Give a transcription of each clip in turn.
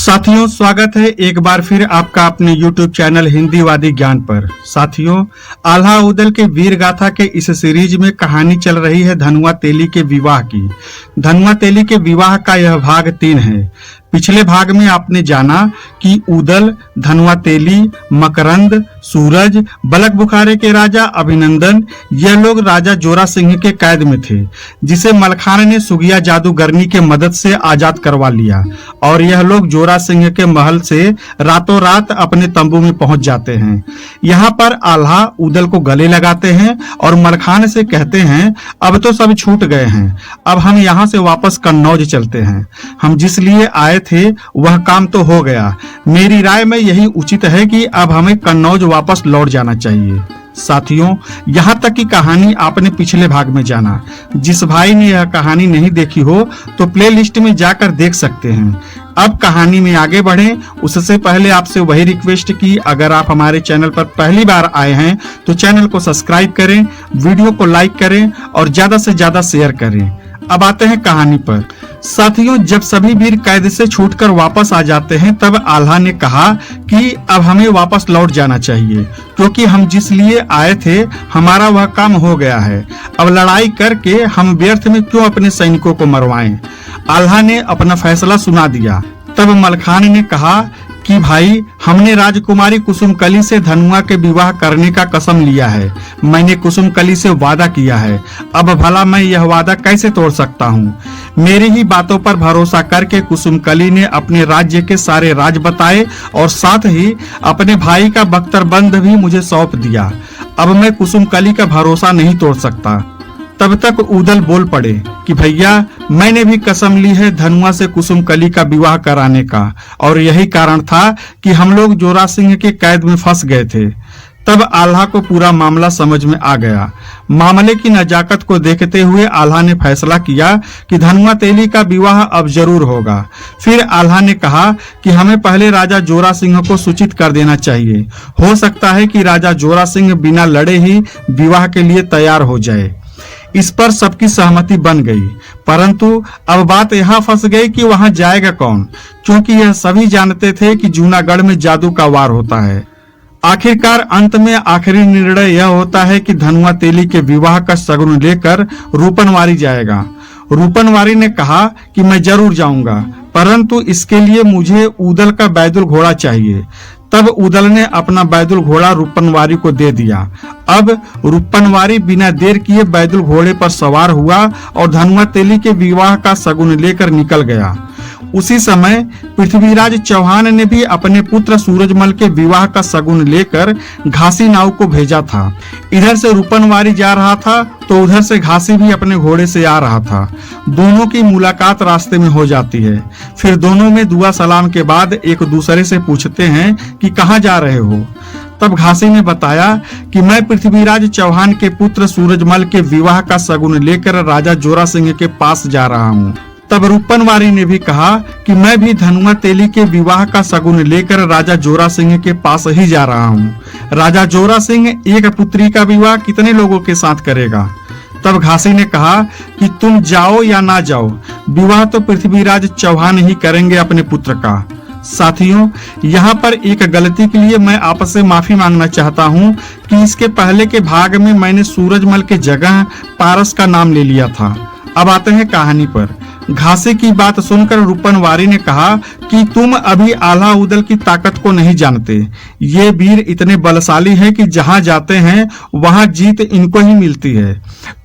साथियों, स्वागत है एक बार फिर आपका अपने YouTube चैनल हिंदीवादी ज्ञान पर। साथियों, आल्हा उदल के वीर गाथा के इस सीरीज में कहानी चल रही है धनुआ तेली के विवाह की। धनुआ तेली के विवाह का यह भाग 3 है। पिछले भाग में आपने जाना कि उदल, धनुआ तेली, मकरंद, सूरज, बलक बुखारे के राजा अभिनंदन ये लोग राजा जोरा सिंह के कैद में थे, जिसे मलखान ने सुगिया जादूगरनी के मदद से आजाद करवा लिया और यह लोग जोरा सिंह के महल से रातों रात अपने तंबू में पहुंच जाते हैं। यहाँ पर आल्हा उदल को गले लगाते हैं और मलखान से कहते हैं, अब तो सब छूट गए हैं, अब हम यहाँ से वापस कन्नौज चलते हैं। हम जिस लिए आए थे वह काम तो हो गया। मेरी राय में यही उचित है कि अब हमें कन्नौज वापस लौट जाना चाहिए। साथियों, यहाँ तक की कहानी आपने पिछले भाग में जाना। जिस भाई ने यह कहानी नहीं देखी हो तो प्लेलिस्ट में जाकर देख सकते हैं। अब कहानी में आगे बढ़ें उससे पहले आपसे वही रिक्वेस्ट की, अगर आप हमारे चैनल पर पहली बार आए हैं तो चैनल को सब्सक्राइब करें, वीडियो को लाइक करें और ज्यादा से ज्यादा शेयर करें। अब आते हैं कहानी पर। साथियों, जब सभी वीर कैद से छूटकर वापस आ जाते हैं तब आल्हा ने कहा कि अब हमें वापस लौट जाना चाहिए, क्योंकि हम जिस लिए आए थे हमारा वह काम हो गया है। अब लड़ाई करके हम व्यर्थ में क्यों अपने सैनिकों को मरवाएं। आल्हा ने अपना फैसला सुना दिया। तब मलखान ने कहा कि भाई, हमने राजकुमारी कुसुमकली से धनुआ के विवाह करने का कसम लिया है। मैंने कुसुमकली से वादा किया है, अब भला मैं यह वादा कैसे तोड़ सकता हूँ। मेरी ही बातों पर भरोसा करके कुसुमकली ने अपने राज्य के सारे राज बताए और साथ ही अपने भाई का बख्तरबंद भी मुझे सौंप दिया। अब मैं कुसुमकली का भरोसा नहीं तोड़ सकता। तब तक उदल बोल पड़े कि भैया, मैंने भी कसम ली है धनुआ से कुसुमकली का विवाह कराने का, और यही कारण था कि हम लोग जोरा सिंह के कैद में फंस गए थे। तब आल्हा को पूरा मामला समझ में आ गया। मामले की नजाकत को देखते हुए आल्हा ने फैसला किया कि धनुआ तेली का विवाह अब जरूर होगा। फिर आल्हा ने कहा कि हमें पहले राजा जोरा सिंह को सूचित कर देना चाहिए। हो सकता है कि राजा जोरा सिंह बिना लड़े ही विवाह के लिए तैयार हो जाए। इस पर सबकी सहमति बन गई, परंतु अब बात यहाँ फंस गई कि वहां जाएगा कौन, क्योंकि यह सभी जानते थे कि जूनागढ़ में जादू का वार होता है। आखिरकार अंत में आखिरी निर्णय यह होता है कि धनुआ तेली के विवाह का शगुन लेकर रूपनवारी जाएगा। रूपनवारी ने कहा कि मैं जरूर जाऊंगा, परंतु इसके लिए मुझे उदल का बैदुल घोड़ा चाहिए। तब उदल ने अपना बैदुल घोड़ा रूपनवारी को दे दिया। अब रूपनवारी बिना देर किए बैदुल घोड़े पर सवार हुआ और धनुआ तेली के विवाह का शगुन लेकर निकल गया। उसी समय पृथ्वीराज चौहान ने भी अपने पुत्र सूरजमल के विवाह का शगुन लेकर घासी नाव को भेजा था। इधर से रूपनवारी जा रहा था तो उधर से घासी भी अपने घोड़े से आ रहा था। दोनों की मुलाकात रास्ते में हो जाती है। फिर दोनों में दुआ सलाम के बाद एक दूसरे से पूछते हैं कि कहाँ जा रहे हो। तब घासी ने बताया कि मैं पृथ्वीराज चौहान के पुत्र सूरजमल के विवाह का शगुन लेकर राजा जोरा सिंह के पास जा रहा हूँ। तब रूपनवारी ने भी कहा कि मैं भी धनुआ तेली के विवाह का शगुन लेकर राजा जोरा सिंह के पास ही जा रहा हूँ। राजा जोरा सिंह एक पुत्री का विवाह कितने लोगों के साथ करेगा। तब घासी ने कहा कि तुम जाओ या ना जाओ, विवाह तो पृथ्वीराज चौहान ही करेंगे अपने पुत्र का। साथियों, यहाँ पर एक गलती के लिए मैं आपसे माफी मांगना चाहता हूँ कि इसके पहले के भाग में मैंने सूरजमल के जगह पारस का नाम ले लिया था। अब आते हैं कहानी पर। घासी की बात सुनकर रूपनवारी ने कहा कि तुम अभी आल्हा उदल की ताकत को नहीं जानते। ये वीर इतने बलशाली हैं कि जहां जाते हैं वहां जीत इनको ही मिलती है।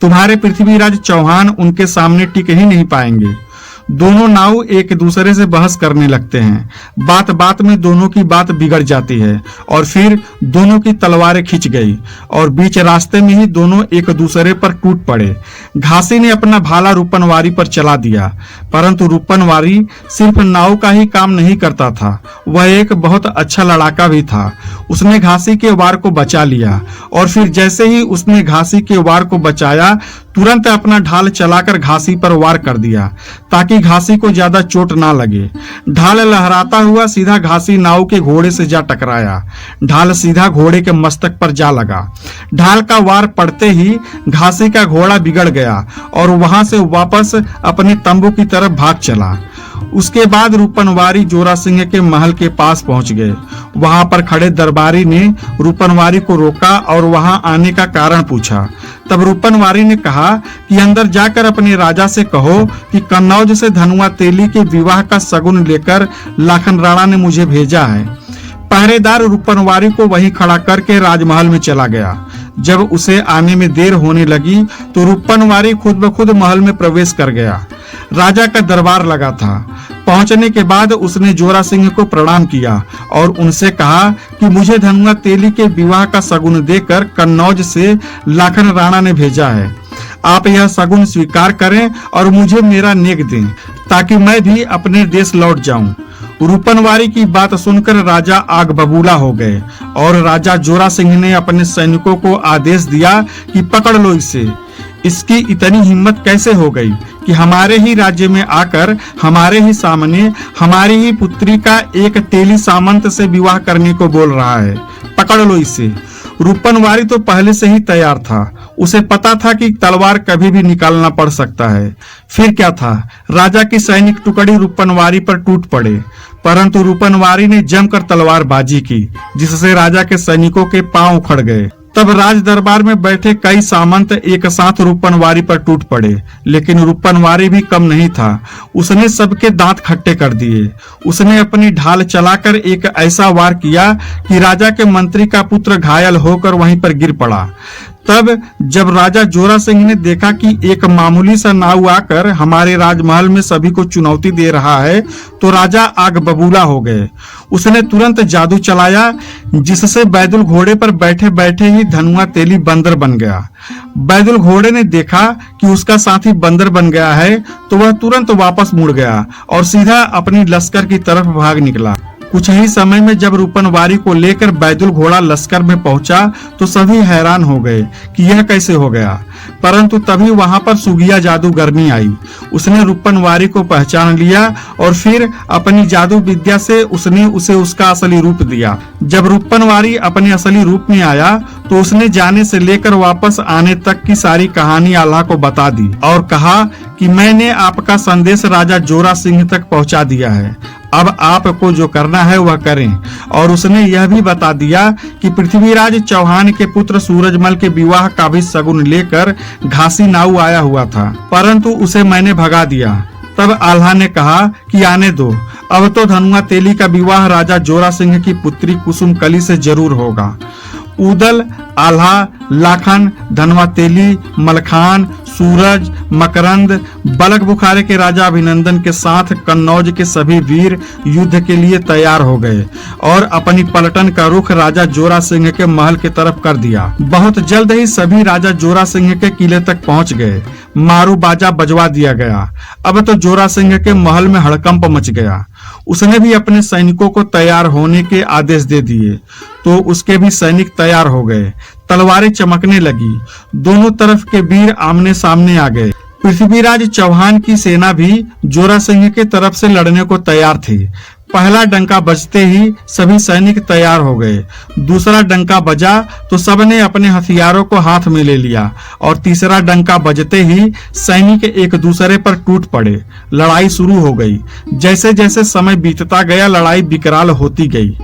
तुम्हारे पृथ्वीराज चौहान उनके सामने टिक ही नहीं पाएंगे। दोनों नाव एक दूसरे से बहस करने लगते हैं। बात बात में दोनों की बात बिगड़ जाती है और फिर दोनों की तलवारें खिंच गई और बीच रास्ते में ही दोनों एक दूसरे पर टूट पड़े। घासी ने अपना भाला रूपनवारी पर चला दिया, परंतु रूपनवारी सिर्फ नाव का ही काम नहीं करता था, वह एक बहुत अच्छा लड़ाका भी था। उसने घासी के वार को बचा लिया और फिर जैसे ही उसने घासी के वार को बचाया तुरंत अपना ढाल चलाकर घासी पर वार कर दिया ताकि घासी को ज्यादा चोट ना लगे। ढाल लहराता हुआ सीधा घासी नाव के घोड़े से जा टकराया। ढाल सीधा घोड़े के मस्तक पर जा लगा। ढाल का वार पड़ते ही घासी का घोड़ा बिगड़ गया और वहां से वापस अपने तंबू की तरफ भाग चला। उसके बाद रूपनवारी जोरा सिंह के महल के पास पहुंच गए। वहां पर खड़े दरबारी ने रूपनवारी को रोका और वहां आने का कारण पूछा। तब रूपनवारी ने कहा कि अंदर जाकर अपने राजा से कहो कि कन्नौज से धनुआ तेली के विवाह का शगुन लेकर लाखन राणा ने मुझे भेजा है। पहरेदार रूपनवारी को वहीं खड़ा करके राजमहल में चला गया। जब उसे आने में देर होने लगी तो रूपनवारी खुद ब खुद महल में प्रवेश कर गया। राजा का दरबार लगा था। पहुंचने के बाद उसने जोरा सिंह को प्रणाम किया और उनसे कहा कि मुझे धनुआ तेली के विवाह का शगुन देकर कन्नौज से लाखन राणा ने भेजा है। आप यह शगुन स्वीकार करें और मुझे मेरा नेक दें ताकि मैं भी अपने देश लौट जाऊं। रूपनवारी की बात सुनकर राजा आग बबूला हो गए और राजा जोरा सिंह ने अपने सैनिकों को आदेश दिया कि पकड़ लो इसे। इसकी इतनी हिम्मत कैसे हो गई कि हमारे ही राज्य में आकर हमारे ही सामने हमारी ही पुत्री का एक तेली सामंत से विवाह करने को बोल रहा है। पकड़ लो इसे। रूपनवारी तो पहले से ही तैयार था। उसे पता था कि तलवार कभी भी निकालना पड़ सकता है। फिर क्या था, राजा की सैनिक टुकड़ी रूपनवारी पर टूट पड़े, परंतु रूपनवारी ने जमकर तलवारबाजी की जिससे राजा के सैनिकों के पांव उखड़ गए। तब राज दरबार में बैठे कई सामंत एक साथ रूपनवारी पर टूट पड़े, लेकिन रूपनवारी भी कम नहीं था। उसने सबके दांत खट्टे कर दिए। उसने अपनी ढाल चलाकर एक ऐसा वार किया कि राजा के मंत्री का पुत्र घायल होकर वहीं पर गिर पड़ा। तब जब राजा जोरा सिंह ने देखा कि एक मामूली सा नाव आकर हमारे राजमहल में सभी को चुनौती दे रहा है तो राजा आग बबूला हो गए। उसने तुरंत जादू चलाया जिससे बैदुल घोड़े पर बैठे बैठे ही धनुआ तेली बंदर बन गया। बैदुल घोड़े ने देखा कि उसका साथी बंदर बन गया है तो वह तुरंत वापस मुड़ गया और सीधा अपनी लश्कर की तरफ भाग निकला। कुछ ही समय में जब रूपनवारी को लेकर बैदुल घोड़ा लश्कर में पहुंचा तो सभी हैरान हो गए कि यह कैसे हो गया। परंतु तभी वहां पर सुगिया जादूगरनी आई। उसने रूपनवारी को पहचान लिया और फिर अपनी जादू विद्या से उसने उसे उसका असली रूप दिया। जब रूपनवारी अपने असली रूप में आया तो उसने जाने से लेकर वापस आने तक की सारी कहानी आल्हा को बता दी और कहा कि मैंने आपका संदेश राजा जोरा सिंह तक पहुंचा दिया है। अब आपको जो करना है वह करें। और उसने यह भी बता दिया कि पृथ्वीराज चौहान के पुत्र सूरजमल के विवाह का भी शगुन लेकर घासी नाऊ आया हुआ था, परंतु उसे मैंने भगा दिया। तब आल्हा ने कहा कि आने दो, अब तो धनुआ तेली का विवाह राजा जोरा सिंह की पुत्री कुसुम कली से जरूर होगा। उदल, आल्हा, लाखन, धनुआ तेली, मलखान, सूरज, मकरंद, बलक बुखारे के राजा अभिनंदन के साथ कन्नौज के सभी वीर युद्ध के लिए तैयार हो गए और अपनी पलटन का रुख राजा जोरा सिंह के महल की तरफ कर दिया। बहुत जल्द ही सभी राजा जोरा सिंह के किले तक पहुंच गए। मारू बाजा बजवा दिया गया। अब तो जोरा सिंह के महल में हड़कंप मच गया। उसने भी अपने सैनिकों को तैयार होने के आदेश दे दिए तो उसके भी सैनिक तैयार हो गए। तलवारें चमकने लगी। दोनों तरफ के वीर आमने सामने आ गए। पृथ्वीराज चौहान की सेना भी जोरा सिंह के तरफ से लड़ने को तैयार थी। पहला डंका बजते ही सभी सैनिक तैयार हो गए। दूसरा डंका बजा तो सबने अपने हथियारों को हाथ में ले लिया और तीसरा डंका बजते ही सैनिक एक दूसरे पर टूट पड़े। लड़ाई शुरू हो गई। जैसे जैसे समय बीतता गया लड़ाई विकराल होती गई।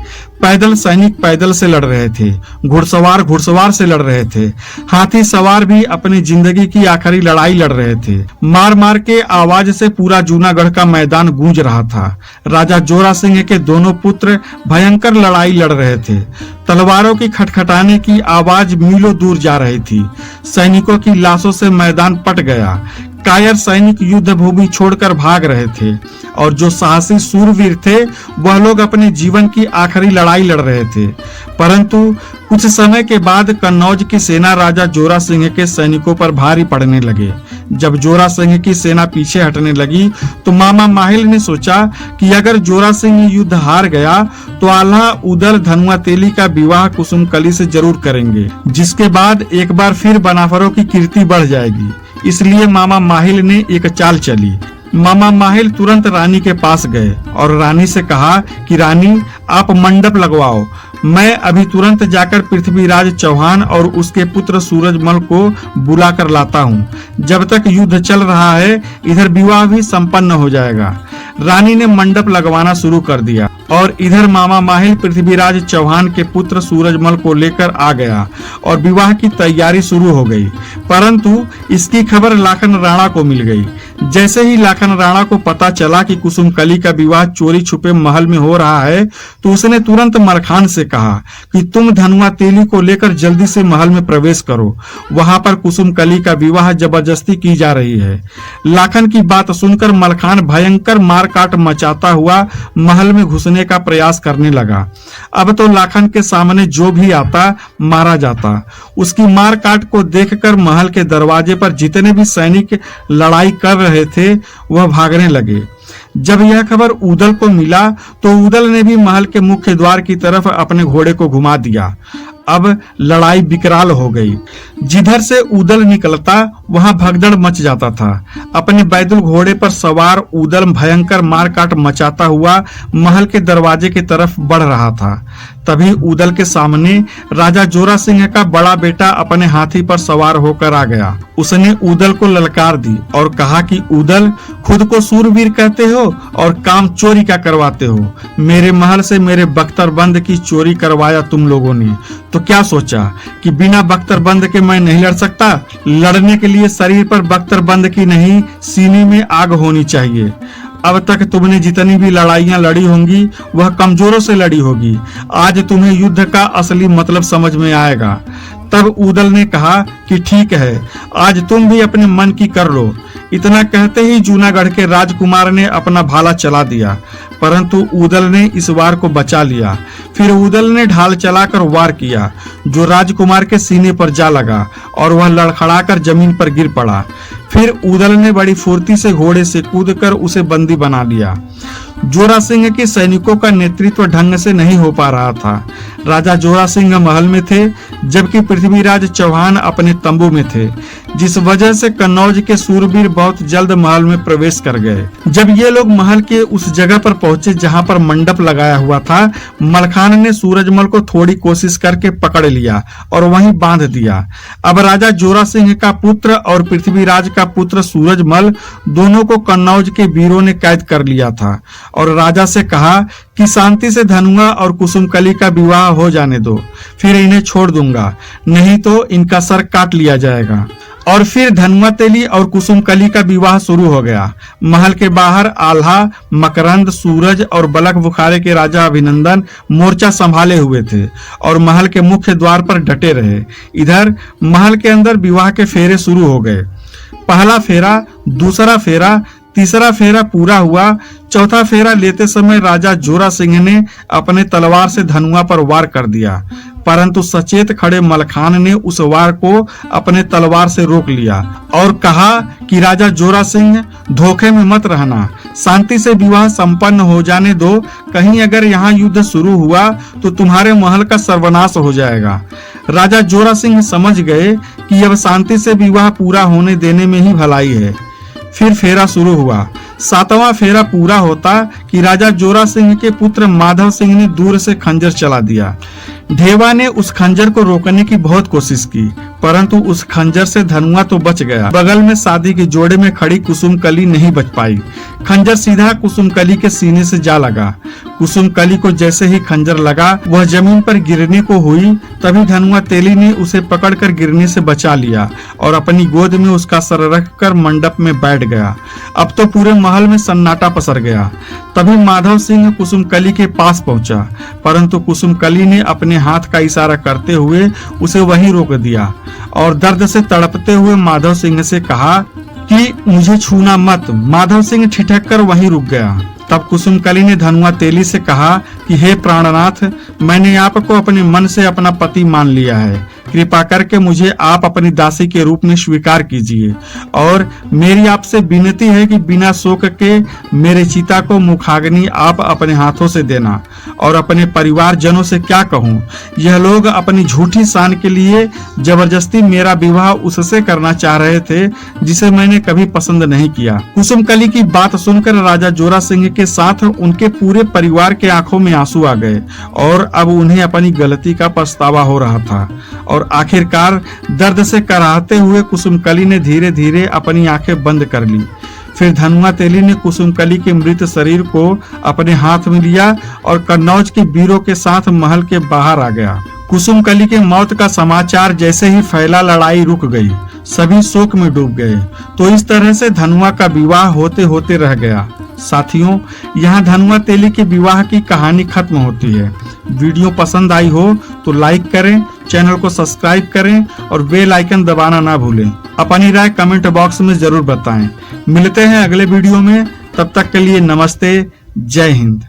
पैदल सैनिक पैदल से लड़ रहे थे, घुड़सवार घुड़सवार से लड़ रहे थे, हाथी सवार भी अपनी जिंदगी की आखिरी लड़ाई लड़ रहे थे। मार मार के आवाज से पूरा जूनागढ़ का मैदान गूंज रहा था। राजा जोरा सिंह के दोनों पुत्र भयंकर लड़ाई लड़ रहे थे। तलवारों की खटखटाने की आवाज मीलों दूर जा रही थी। सैनिकों की लाशों से मैदान पट गया। कायर सैनिक युद्ध भूमि छोड़कर भाग रहे थे और जो साहसी सूरवीर थे वह लोग अपने जीवन की आखिरी लड़ाई लड़ रहे थे। परंतु कुछ समय के बाद कन्नौज की सेना राजा जोरा सिंह के सैनिकों पर भारी पड़ने लगे। जब जोरा सिंह की सेना पीछे हटने लगी तो मामा माहिल ने सोचा कि अगर जोरा सिंह युद्ध हार गया तो आल्हा, उदल, धनुआ तेली का विवाह कुसुम कली से जरूर करेंगे, जिसके बाद एक बार फिर बनाफरों की कीर्ति बढ़ जाएगी। इसलिए मामा माहिल ने एक चाल चली। मामा माहिल तुरंत रानी के पास गए और रानी से कहा कि रानी, आप मंडप लगवाओ। मैं अभी तुरंत जाकर पृथ्वीराज चौहान और उसके पुत्र सूरजमल को बुला कर लाता हूँ। जब तक युद्ध चल रहा है इधर विवाह भी संपन्न हो जाएगा। रानी ने मंडप लगवाना शुरू कर दिया और इधर मामा माहिल पृथ्वीराज चौहान के पुत्र सूरजमल को लेकर आ गया और विवाह की तैयारी शुरू हो गई। परंतु इसकी खबर लाखन राणा को मिल गई। जैसे ही लाखन राणा को पता चला कि कुसुमकली का विवाह चोरी छुपे महल में हो रहा है, तो उसने तुरंत मलखान से कहा कि तुम धनुआ तेली को लेकर जल्दी से महल में प्रवेश करो, वहां पर कुसुमकली का विवाह जबरदस्ती की जा रही है। लाखन की बात सुनकर मलखान भयंकर मारकाट मचाता हुआ महल में घुसने का प्रयास करने लगा। अब तो लाखन के सामने जो भी आता मारा जाता। उसकी मारकाट को देखकर महल के दरवाजे पर जितने भी सैनिक लड़ाई कर रहे थे वह भागने लगे। जब यह खबर उदल को मिला तो उदल ने भी महल के मुख्य द्वार की तरफ अपने घोड़े को घुमा दिया। अब लड़ाई विकराल हो गई। जिधर से उदल निकलता वहां भगदड़ मच जाता था। अपने बैदुल घोड़े पर सवार उदल भयंकर मारकाट मचाता हुआ महल के दरवाजे की तरफ बढ़ रहा था। तभी उदल के सामने राजा जोरा सिंह का बड़ा बेटा अपने हाथी पर सवार होकर आ गया। उसने उदल को ललकार दी और कहा कि उदल, खुद को सूरवीर कहते हो और काम चोरी का करवाते हो। मेरे महल से मेरे बख्तरबंद की चोरी करवाया तुम लोगों ने, तो क्या सोचा कि बिना बख्तरबंद के मैं नहीं लड़ सकता? लड़ने के लिए शरीर पर बख्तरबंद की नहीं, सीने में आग होनी चाहिए। अब तक तुमने जितनी भी लड़ाइयां लड़ी होंगी वह कमजोरों से लड़ी होगी। आज तुम्हें युद्ध का असली मतलब समझ में आएगा। तब उदल ने कहा कि ठीक है, आज तुम भी अपने मन की कर लो। इतना कहते ही जूनागढ़ के राजकुमार ने अपना भाला चला दिया, परंतु उदल ने इस वार को बचा लिया। फिर उदल ने ढाल चलाकर वार किया जो राजकुमार के सीने पर जा लगा और वह लड़खड़ाकर जमीन पर गिर पड़ा। फिर उदल ने बड़ी फुर्ती से घोड़े से कूदकर उसे बंदी बना लिया। जोरा सिंह के सैनिकों का नेतृत्व ढंग से नहीं हो पा रहा था। राजा जोरा सिंह महल में थे जबकि पृथ्वीराज चौहान अपने तंबू में थे, जिस वजह से कन्नौज के सूरवीर बहुत जल्द महल में प्रवेश कर गए। जब ये लोग महल के उस जगह पर पहुंचे जहां पर मंडप लगाया हुआ था, मलखान ने सूरजमल को थोड़ी कोशिश करके पकड़ लिया और वहीं बांध दिया। अब राजा जोरा सिंह का पुत्र और पृथ्वीराज का पुत्र सूरजमल दोनों को कन्नौज के वीरों ने कैद कर लिया था और राजा से कहा कि शांति से धनुआ और कुसुमकली का विवाह हो जाने दो, फिर इन्हें छोड़ दूंगा, नहीं तो इनका सर काट लिया जाएगा। और फिर धनुआ तेली और कुसुमकली का विवाह शुरू हो गया। महल के बाहर आल्हा, मकरंद, सूरज और बलख बुखारे के राजा अभिनंदन मोर्चा संभाले हुए थे और महल के मुख्य द्वार पर डटे रहे। इधर महल के अंदर विवाह के फेरे शुरू हो गए। पहला फेरा, दूसरा फेरा, तीसरा फेरा पूरा हुआ। चौथा फेरा लेते समय राजा जोरा सिंह ने अपने तलवार से धनुआ पर वार कर दिया, परंतु सचेत खड़े मलखान ने उस वार को अपने तलवार से रोक लिया और कहा कि राजा जोरा सिंह, धोखे में मत रहना, शांति से विवाह संपन्न हो जाने दो। कहीं अगर यहाँ युद्ध शुरू हुआ तो तुम्हारे महल का सर्वनाश हो जाएगा। राजा जोरा सिंह समझ गए कि अब शांति से विवाह पूरा होने देने में ही भलाई है। फिर फेरा शुरू हुआ। सातवां फेरा पूरा होता कि राजा जोरा सिंह के पुत्र माधव सिंह ने दूर से खंजर चला दिया। ढेवा ने उस खंजर को रोकने की बहुत कोशिश की, परंतु उस खंजर से धनुआ तो बच गया। बगल में शादी के जोड़े में खड़ी कुसुमकली नहीं बच पाई। खंजर सीधा कुसुमकली के सीने से जा लगा। कुसुमकली को जैसे ही खंजर लगा वह जमीन पर गिरने को हुई, तभी धनुआ तेली ने उसे पकड़कर गिरने से बचा लिया और अपनी गोद में उसका सर रखकर मंडप में बैठ गया। अब तो पूरे महल में सन्नाटा पसर गया। तभी माधव सिंह कुसुमकली के पास पहुंचा, परंतु कुसुमकली ने अपने हाथ का इशारा करते हुए उसे वहीं रोक दिया और दर्द से तड़पते हुए माधव सिंह से कहा कि मुझे छूना मत। माधव सिंह ठिठक कर वहीं रुक गया। तब कुसुमकली ने धनुआ तेली से कहा कि हे प्राणनाथ, मैंने आपको अपने मन से अपना पति मान लिया है, कृपा करके मुझे आप अपनी दासी के रूप में स्वीकार कीजिए और मेरी आपसे विनती है कि बिना शोक के मेरे चिता को मुखाग्नि आप अपने हाथों से देना। और अपने परिवार जनों से क्या कहूँ, यह लोग अपनी झूठी शान के लिए जबरदस्ती मेरा विवाह उससे करना चाह रहे थे जिसे मैंने कभी पसंद नहीं किया। कुसुमकली की बात सुनकर राजा जोरा सिंह के साथ उनके पूरे परिवार के आंखों में आंसू आ गए और अब उन्हें अपनी गलती का पछतावा हो रहा था। और आखिरकार दर्द से कराहते हुए कुसुमकली ने धीरे धीरे अपनी आंखें बंद कर ली। फिर धनुआ तेली ने कुसुमकली के मृत शरीर को अपने हाथ में लिया और कन्नौज के वीरों के साथ महल के बाहर आ गया। कुसुमकली के मौत का समाचार जैसे ही फैला, लड़ाई रुक गई, सभी शोक में डूब गए। तो इस तरह से धनुआ का विवाह होते होते रह गया। साथियों, यहाँ धनुआ तेली के विवाह की कहानी खत्म होती है। वीडियो पसंद आई हो तो लाइक करें, चैनल को सब्सक्राइब करें और बेल आइकन दबाना ना भूलें। अपनी राय कमेंट बॉक्स में जरूर बताएं। मिलते हैं अगले वीडियो में, तब तक के लिए नमस्ते, जय हिंद।